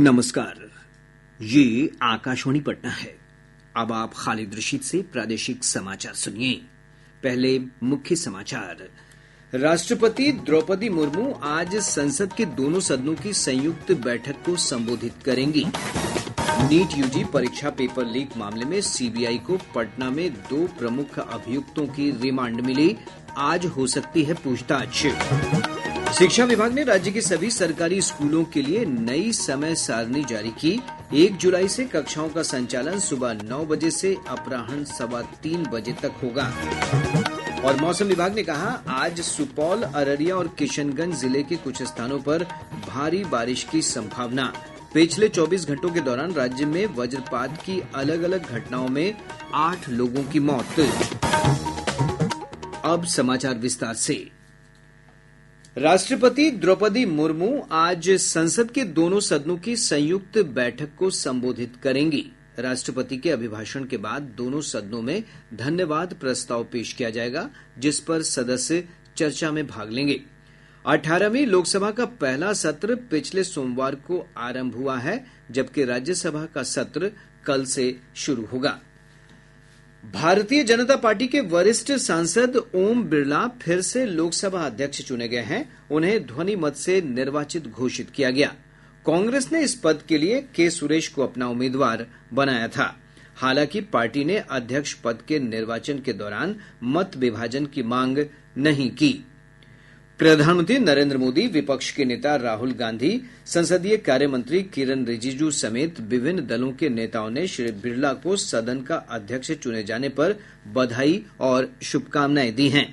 नमस्कार। ये आकाशवाणी पटना है। अब आप खालिद रशीद से प्रादेशिक समाचार सुनिए। पहले मुख्य समाचार। राष्ट्रपति द्रौपदी मुर्मू आज संसद के दोनों सदनों की संयुक्त बैठक को संबोधित करेंगी। नीट यूजी परीक्षा पेपर लीक मामले में सीबीआई को पटना में 2 प्रमुख अभियुक्तों की रिमांड मिली। आज हो सकती है पूछताछ। शिक्षा विभाग ने राज्य के सभी सरकारी स्कूलों के लिए नई समय सारणी जारी की। 1 जुलाई से कक्षाओं का संचालन सुबह 9 बजे से अपराह्न 3:15 बजे तक होगा। और मौसम विभाग ने कहा, आज सुपौल, अररिया और किशनगंज जिले के कुछ स्थानों पर भारी बारिश की संभावना। पिछले 24 घंटों के दौरान राज्य में वज्रपात की अलग अलग घटनाओं में 8 लोगों की मौत। अब समाचार विस्तार से। राष्ट्रपति द्रौपदी मुर्मू आज संसद के दोनों सदनों की संयुक्त बैठक को संबोधित करेंगी। राष्ट्रपति के अभिभाषण के बाद दोनों सदनों में धन्यवाद प्रस्ताव पेश किया जाएगा, जिस पर सदस्य चर्चा में भाग लेंगे। 18वीं लोकसभा का पहला सत्र पिछले सोमवार को आरंभ हुआ है, जबकि राज्यसभा का सत्र कल से शुरू होगा। भारतीय जनता पार्टी के वरिष्ठ सांसद ओम बिरला फिर से लोकसभा अध्यक्ष चुने गए हैं। उन्हें ध्वनि मत से निर्वाचित घोषित किया गया। कांग्रेस ने इस पद के लिए के सुरेश को अपना उम्मीदवार बनाया था। हालांकि पार्टी ने अध्यक्ष पद के निर्वाचन के दौरान मत विभाजन की मांग नहीं की। प्रधानमंत्री नरेंद्र मोदी, विपक्ष के नेता राहुल गांधी, संसदीय कार्य मंत्री किरण रिजिजू समेत विभिन्न दलों के नेताओं ने श्री बिरला को सदन का अध्यक्ष चुने जाने पर बधाई और शुभकामनाएं दी हैं।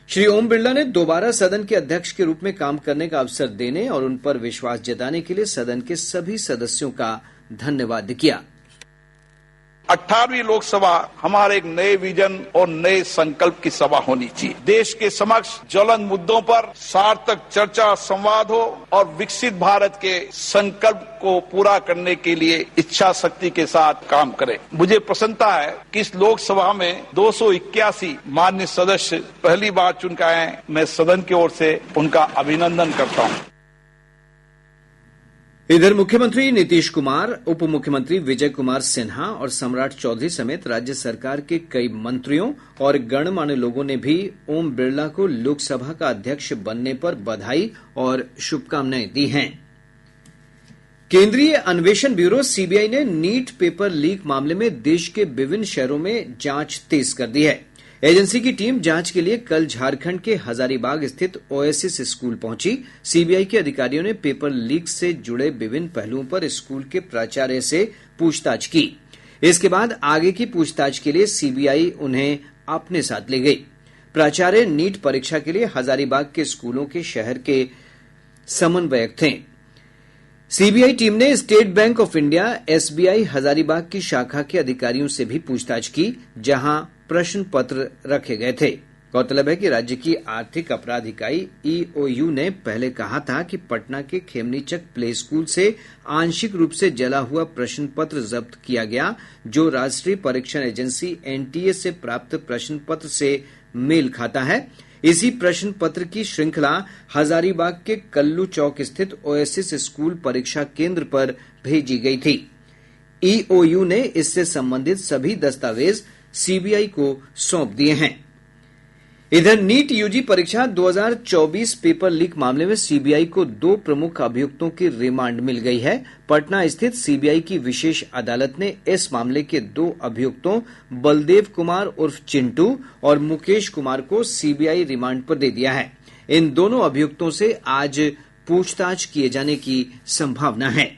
श्री ओम बिरला ने दोबारा सदन के अध्यक्ष के रूप में काम करने का अवसर देने और उन पर विश्वास जताने के लिए सदन के सभी सदस्यों का धन्यवाद किया। 18वीं लोकसभा हमारे एक नए विजन और नए संकल्प की सभा होनी चाहिए। देश के समक्ष ज्वलंत मुद्दों पर सार्थक चर्चा, संवाद हो और विकसित भारत के संकल्प को पूरा करने के लिए इच्छा शक्ति के साथ काम करें। मुझे प्रसन्नता है कि इस लोकसभा में 281 माननीय सदस्य पहली बार चुन के आए हैं। मैं सदन की ओर से उनका अभिनंदन करता हूं। इधर मुख्यमंत्री नीतीश कुमार, उप मुख्यमंत्री विजय कुमार सिन्हा और सम्राट चौधरी समेत राज्य सरकार के कई मंत्रियों और गणमान्य लोगों ने भी ओम बिरला को लोकसभा का अध्यक्ष बनने पर बधाई और शुभकामनाएं दी हैं। केंद्रीय अन्वेषण ब्यूरो सीबीआई ने नीट पेपर लीक मामले में देश के विभिन्न शहरों में जांच तेज कर दी है। एजेंसी की टीम जांच के लिए कल झारखंड के हजारीबाग स्थित ओएसिस स्कूल पहुंची। सीबीआई के अधिकारियों ने पेपर लीक से जुड़े विभिन्न पहलुओं पर स्कूल के प्राचार्य से पूछताछ की। इसके बाद आगे की पूछताछ के लिए सीबीआई उन्हें अपने साथ ले गई। प्राचार्य नीट परीक्षा के लिए हजारीबाग के स्कूलों के शहर के समन्वयक थे। सीबीआई टीम ने state bank of India SBI Hazaribagh की शाखा के अधिकारियों से भी पूछताछ की, जहां प्रश्न पत्र रखे गए थे। गौरतलब है कि राज्य की आर्थिक अपराध इकाई ईओयू ने पहले कहा था कि पटना के खेमनीचक प्ले स्कूल से आंशिक रूप से जला हुआ प्रश्न पत्र जब्त किया गया, जो राष्ट्रीय परीक्षण एजेंसी एनटीए से प्राप्त प्रश्न पत्र से मेल खाता है। इसी प्रश्न पत्र की श्रृंखला हजारीबाग के कल्लू चौक स्थित ओएसिस स्कूल परीक्षा केंद्र पर भेजी गई थी। ईओयू ने इससे संबंधित सभी दस्तावेज सीबीआई को सौंप दिए हैं। इधर नीट यूजी परीक्षा 2024 पेपर लीक मामले में सीबीआई को 2 प्रमुख अभियुक्तों की रिमांड मिल गई है। पटना स्थित सीबीआई की विशेष अदालत ने इस मामले के 2 अभियुक्तों बलदेव कुमार उर्फ चिंटू और मुकेश कुमार को सीबीआई रिमांड पर दे दिया है। इन दोनों अभियुक्तों से आज पूछताछ किए जाने की संभावना है।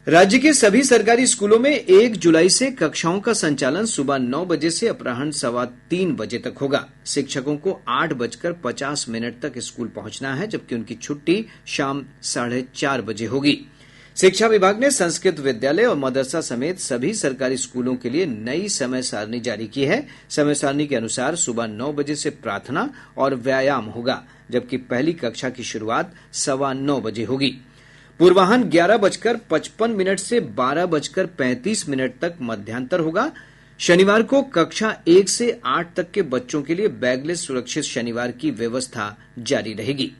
राज्य के सभी सरकारी स्कूलों में 1 जुलाई से कक्षाओं का संचालन सुबह 9 बजे से अपराह्न 3:15 बजे तक होगा। शिक्षकों को 8:50 तक स्कूल पहुंचना है, जबकि उनकी छुट्टी शाम 4:30 बजे होगी। शिक्षा विभाग ने संस्कृत विद्यालय और मदरसा समेत सभी सरकारी स्कूलों के लिए नई समय सारणी जारी की है। समय सारणी के अनुसार सुबह 9 बजे से प्रार्थना और व्यायाम होगा, जबकि पहली कक्षा की शुरुआत 9:15 बजे होगी। पूर्वाह्न 11:55 से 12:35 तक मध्यांतर होगा। शनिवार को कक्षा 1 से 8 तक के बच्चों के लिए बैगलेस सुरक्षित शनिवार की व्यवस्था जारी रहेगी।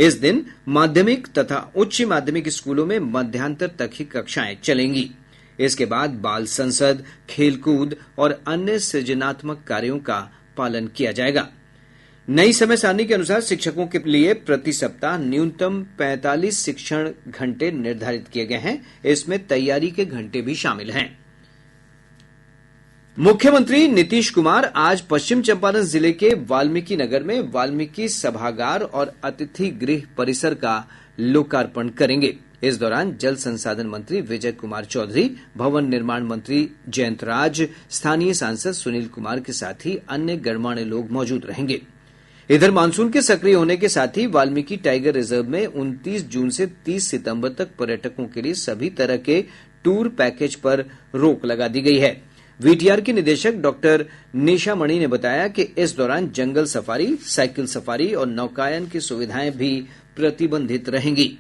इस दिन माध्यमिक तथा उच्च माध्यमिक स्कूलों में मध्यांतर तक ही कक्षाएं चलेंगी। इसके बाद बाल संसद, खेलकूद और अन्य सृजनात्मक कार्यों का पालन किया जाएगा। नई समय सारणी के अनुसार शिक्षकों के लिए प्रति सप्ताह न्यूनतम 45 शिक्षण घंटे निर्धारित किए गए हैं। इसमें तैयारी के घंटे भी शामिल हैं। मुख्यमंत्री नीतीश कुमार आज पश्चिम चंपारण जिले के वाल्मीकि नगर में वाल्मीकि सभागार और अतिथि गृह परिसर का लोकार्पण करेंगे। इस दौरान जल संसाधन मंत्री विजय कुमार चौधरी, भवन निर्माण मंत्री जयंत राज, स्थानीय सांसद सुनील कुमार के साथ ही अन्य गणमान्य लोग मौजूद रहेंगे। इधर मानसून के सक्रिय होने के साथ ही वाल्मीकि टाइगर रिजर्व में 29 जून से 30 सितंबर तक पर्यटकों के लिए सभी तरह के टूर पैकेज पर रोक लगा दी गई है। वीटीआर की निदेशक डॉक्टर निशा मणि ने बताया कि इस दौरान जंगल सफारी, साइकिल सफारी और नौकायन की सुविधाएं भी प्रतिबंधित रहेंगी।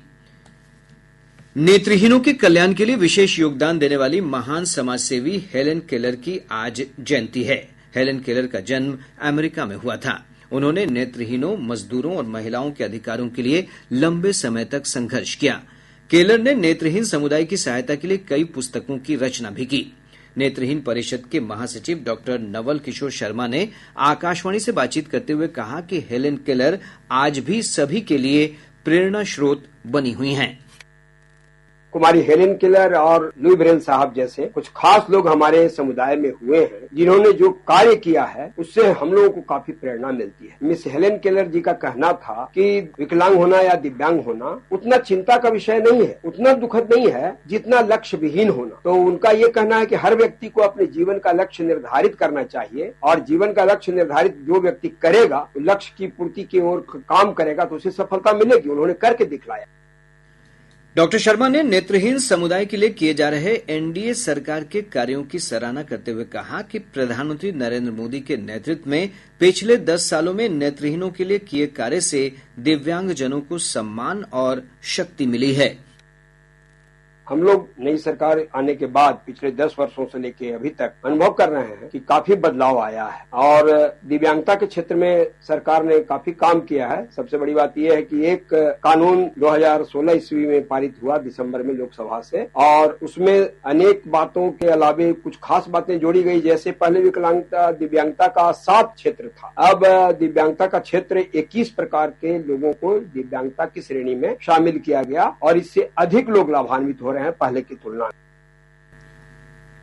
नेत्रहीनों के कल्याण के लिए विशेष योगदान देने वाली महान समाजसेवी हेलेन केलर की आज जयंती है। हेलेन केलर का जन्म अमेरिका में हुआ था। उन्होंने नेत्रहीनों, मजदूरों और महिलाओं के अधिकारों के लिए लंबे समय तक संघर्ष किया। केलर ने नेत्रहीन समुदाय की सहायता के लिए कई पुस्तकों की रचना भी की। नेत्रहीन परिषद के महासचिव डॉक्टर नवल किशोर शर्मा ने आकाशवाणी से बातचीत करते हुए कहा कि हेलेन केलर आज भी सभी के लिए प्रेरणा स्रोत बनी हुई हैं। कुमारी हेलेन केलर और लुई ब्रेल साहब जैसे कुछ खास लोग हमारे समुदाय में हुए हैं, जिन्होंने जो कार्य किया है उससे हम लोगों को काफी प्रेरणा मिलती है। मिस हेलेन केलर जी का कहना था कि विकलांग होना या दिव्यांग होना उतना चिंता का विषय नहीं है, उतना दुखद नहीं है जितना लक्ष्य विहीन होना। तो उनका ये कहना है कि हर व्यक्ति को अपने जीवन का लक्ष्य निर्धारित करना चाहिए और जीवन का लक्ष्य निर्धारित जो व्यक्ति करेगा, लक्ष्य की पूर्ति की ओर काम करेगा तो उसे सफलता मिलेगी। उन्होंने करके दिखलाया। डॉक्टर शर्मा ने नेत्रहीन समुदाय के लिए किए जा रहे एनडीए सरकार के कार्यों की सराहना करते हुए कहा कि प्रधानमंत्री नरेंद्र मोदी के नेतृत्व में पिछले 10 सालों में नेत्रहीनों के लिए किए कार्य से दिव्यांगजनों को सम्मान और शक्ति मिली है। हम लोग नई सरकार आने के बाद पिछले 10 वर्षों से लेके अभी तक अनुभव कर रहे हैं कि काफी बदलाव आया है और दिव्यांगता के क्षेत्र में सरकार ने काफी काम किया है। सबसे बड़ी बात यह है कि एक कानून 2016 ईस्वी में पारित हुआ दिसंबर में लोकसभा से, और उसमें अनेक बातों के अलावे कुछ खास बातें जोड़ी गई। जैसे पहले विकलांगता दिव्यांगता का 7 क्षेत्र था, अब दिव्यांगता का क्षेत्र 21 प्रकार के लोगों को दिव्यांगता की श्रेणी में शामिल किया गया और इससे अधिक लोग लाभान्वित हो रहे हैं पहले की तुलना में।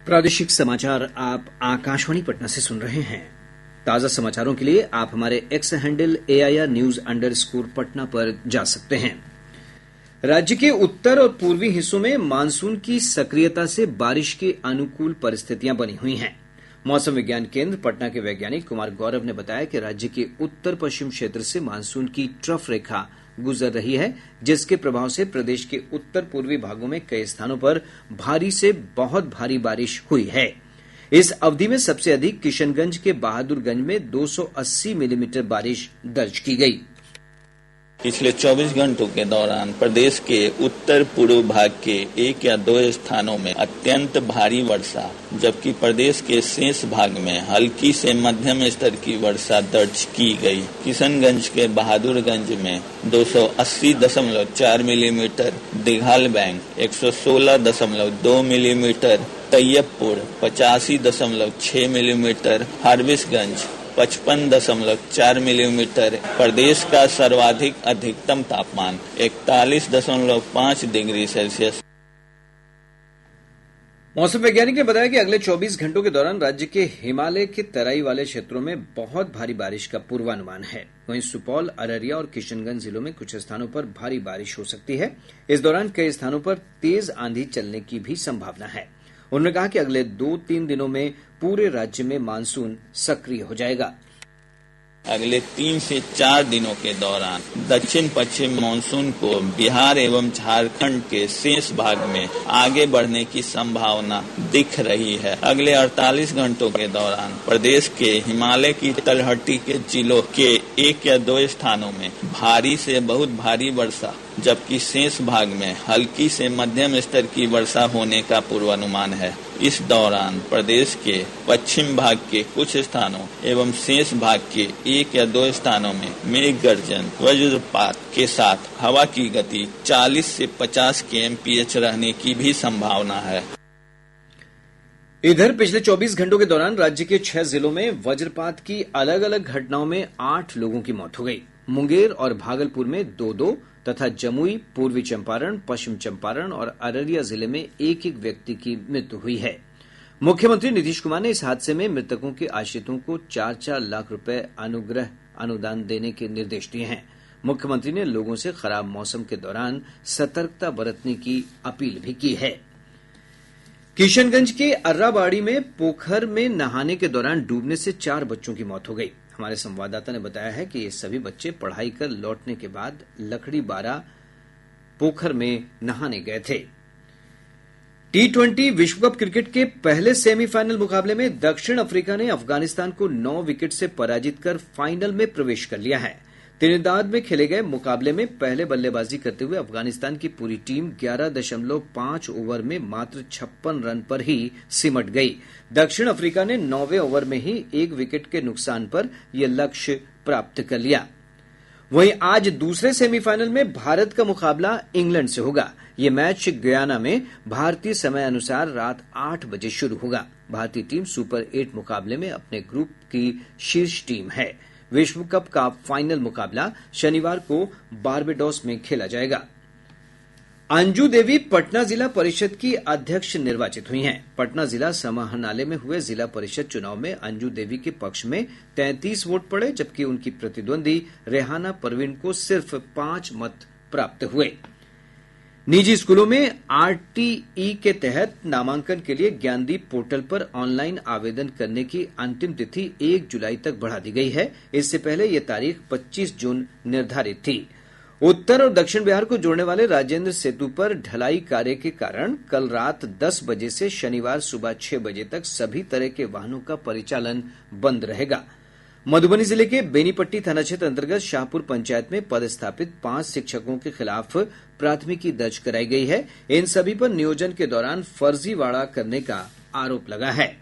प्रादेशिक समाचार आप आकाशवाणी पटना से सुन रहे हैं। ताजा समाचारों के लिए आप हमारे एक्स हैंडल AIR_News_ पटना पर जा सकते हैं। राज्य के उत्तर और पूर्वी हिस्सों में मानसून की सक्रियता से बारिश की अनुकूल परिस्थितियां बनी हुई हैं। मौसम विज्ञान केंद्र पटना के वैज्ञानिक कुमार गौरव ने बताया कि राज्य के उत्तर पश्चिम क्षेत्र से मानसून की ट्रफ रेखा गुजर रही है, जिसके प्रभाव से प्रदेश के उत्तर पूर्वी भागों में कई स्थानों पर भारी से बहुत भारी बारिश हुई है। इस अवधि में सबसे अधिक किशनगंज के बहादुरगंज में 280 मिलीमीटर बारिश दर्ज की गई। पिछले 24 घंटों के दौरान प्रदेश के उत्तर पूर्व भाग के 1 या 2 स्थानों में अत्यंत भारी वर्षा, जबकि प्रदेश के शेष भाग में हल्की से मध्यम स्तर की वर्षा दर्ज की गई। किशनगंज के बहादुरगंज में 280.4 millimetre, Dighal Bank 116.2 millimetre, Taiyabpur 85.6 millimetre, Forbesganj 55.4 millimetre. प्रदेश का सर्वाधिक अधिकतम तापमान 41.5 डिग्री सेल्सियस। मौसम वैज्ञानिक ने बताया कि अगले 24 घंटों के दौरान राज्य के हिमालय के तराई वाले क्षेत्रों में बहुत भारी बारिश का पूर्वानुमान है। वहीं सुपौल, अररिया और किशनगंज जिलों में कुछ स्थानों पर भारी बारिश हो सकती है। इस दौरान कई स्थानों पर तेज आंधी चलने की भी संभावना है। उन्होंने कहा कि अगले 2-3 दिनों में पूरे राज्य में मानसून सक्रिय हो जाएगा। अगले 3 से 4 दिनों के दौरान दक्षिण पश्चिम मानसून को बिहार एवं झारखंड के शेष भाग में आगे बढ़ने की संभावना दिख रही है। अगले 48 घंटों के दौरान प्रदेश के हिमालय की तलहटी के जिलों के 1 या 2 स्थानों में भारी से बहुत भारी वर्षा, जबकि शेष भाग में हल्की से मध्यम स्तर की वर्षा होने का पूर्वानुमान है। इस दौरान प्रदेश के पश्चिम भाग के कुछ स्थानों एवं शेष भाग के 1 या 2 स्थानों में मेघ गर्जन वज्रपात के साथ हवा की गति 40 से 50 kmph रहने की भी संभावना है। इधर पिछले 24 घंटों के दौरान राज्य के 6 जिलों में वज्रपात की अलग अलग घटनाओं में 8 लोगों की मौत हो गई। मुंगेर और भागलपुर में 2-2 तथा जमुई, पूर्वी चंपारण, पश्चिम चंपारण और अररिया जिले में 1-1 व्यक्ति की मृत्यु हुई है। मुख्यमंत्री नीतीश कुमार ने इस हादसे में मृतकों के आश्रितों को 4-4 लाख रुपए अनुग्रह अनुदान देने के निर्देश दिए हैं। मुख्यमंत्री ने लोगों से खराब मौसम के दौरान सतर्कता बरतने की अपील भी की है। किशनगंज के अर्राबाड़ी में पोखर में नहाने के दौरान डूबने से 4 बच्चों की मौत हो गई। हमारे संवाददाता ने बताया है कि ये सभी बच्चे पढ़ाई कर लौटने के बाद लकड़ी बारा पोखर में नहाने गए थे। T20 विश्व कप क्रिकेट के पहले सेमीफाइनल मुकाबले में दक्षिण अफ्रीका ने अफगानिस्तान को 9 विकेट से पराजित कर फाइनल में प्रवेश कर लिया है। त्रिनिदाद में खेले गए मुकाबले में पहले बल्लेबाजी करते हुए अफगानिस्तान की पूरी टीम 11.5 ओवर में मात्र 56 रन पर ही सिमट गई। दक्षिण अफ्रीका ने 9वें ओवर में ही 1 विकेट के नुकसान पर यह लक्ष्य प्राप्त कर लिया। वहीं आज दूसरे सेमीफाइनल में भारत का मुकाबला इंग्लैंड से होगा। यह मैच गयाना में भारतीय समय अनुसार रात 8 बजे शुरू होगा। भारतीय टीम सुपर 8 मुकाबले में अपने ग्रुप की शीर्ष टीम है। विश्व कप का फाइनल मुकाबला शनिवार को बारबेडोस में खेला जाएगा। अंजू देवी पटना जिला परिषद की अध्यक्ष निर्वाचित हुई हैं। पटना जिला समाहरणालय में हुए जिला परिषद चुनाव में अंजू देवी के पक्ष में 33 वोट पड़े, जबकि उनकी प्रतिद्वंदी रेहाना परवीन को सिर्फ 5 मत प्राप्त हुए। निजी स्कूलों में आरटीई के तहत नामांकन के लिए ज्ञानदीप पोर्टल पर ऑनलाइन आवेदन करने की अंतिम तिथि 1 जुलाई तक बढ़ा दी गई है। इससे पहले यह तारीख 25 जून निर्धारित थी। उत्तर और दक्षिण बिहार को जोड़ने वाले राजेंद्र सेतु पर ढलाई कार्य के कारण कल रात 10 बजे से शनिवार सुबह 6 बजे तक सभी तरह के वाहनों का परिचालन बंद रहेगा। मधुबनी जिले के बेनीपट्टी थाना क्षेत्र अंतर्गत शाहपुर पंचायत में पदस्थापित 5 शिक्षकों के खिलाफ प्राथमिकी दर्ज कराई गई है। इन सभी पर नियोजन के दौरान फर्जीवाड़ा करने का आरोप लगा है।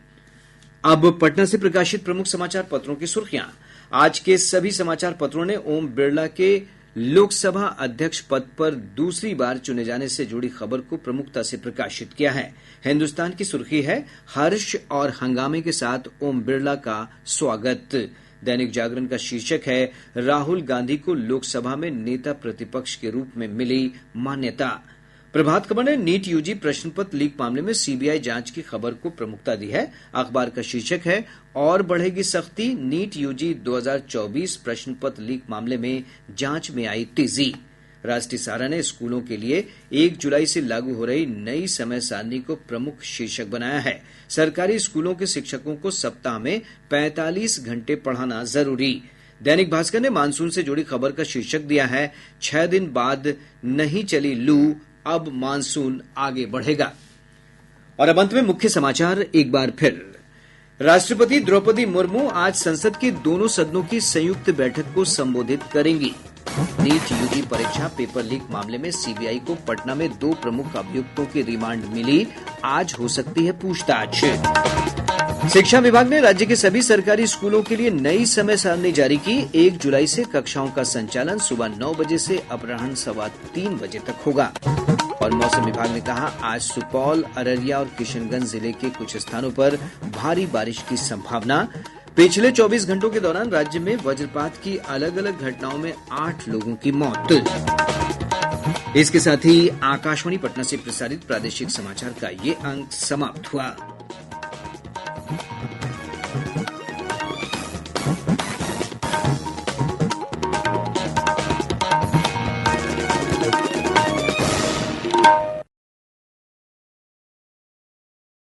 अब पटना से प्रकाशित प्रमुख समाचार पत्रों की सुर्खियां। आज के सभी समाचार पत्रों ने ओम बिरला के लोकसभा अध्यक्ष पद पर दूसरी बार चुने जाने से जुड़ी खबर को प्रमुखता से प्रकाशित किया है। हिन्दुस्तान की सुर्खी है, हर्ष और हंगामे के साथ ओम बिरला का स्वागत। दैनिक जागरण का शीर्षक है, राहुल गांधी को लोकसभा में नेता प्रतिपक्ष के रूप में मिली मान्यता। प्रभात खबर ने नीट यूजी प्रश्न पत्र लीक मामले में सीबीआई जांच की खबर को प्रमुखता दी है। अखबार का शीर्षक है, और बढ़ेगी सख्ती, नीट यूजी 2024 प्रश्न पत्र लीक मामले में जांच में आई तेजी। राष्ट्रीय सहारा ने स्कूलों के लिए 1 जुलाई से लागू हो रही नई समय सारणी को प्रमुख शीर्षक बनाया है। सरकारी स्कूलों के शिक्षकों को सप्ताह में 45 घंटे पढ़ाना जरूरी। दैनिक भास्कर ने मानसून से जुड़ी खबर का शीर्षक दिया है, 6 दिन बाद नहीं चली लू, अब मानसून आगे बढ़ेगा। और अब अंत में मुख्य समाचार एक बार फिर। राष्ट्रपति द्रौपदी मुर्मू आज संसद के दोनों सदनों की संयुक्त बैठक को संबोधित करेंगी। नीट यूजी परीक्षा पेपर लीक मामले में सीबीआई को पटना में 2 प्रमुख अभियुक्तों की रिमांड मिली, आज हो सकती है पूछताछ। शिक्षा विभाग ने राज्य के सभी सरकारी स्कूलों के लिए नई समय सारणी जारी की। 1 जुलाई से कक्षाओं का संचालन सुबह 9 बजे से अपराह्न 3:15 बजे तक होगा। और मौसम विभाग ने कहा, आज सुपौल, अररिया और किशनगंज जिले के कुछ स्थानों पर भारी बारिश की संभावना। पिछले 24 घंटों के दौरान राज्य में वज्रपात की अलग अलग घटनाओं में 8 लोगों की मौत। इसके साथ ही आकाशवाणी पटना से प्रसारित प्रादेशिक समाचार का ये अंक समाप्त हुआ।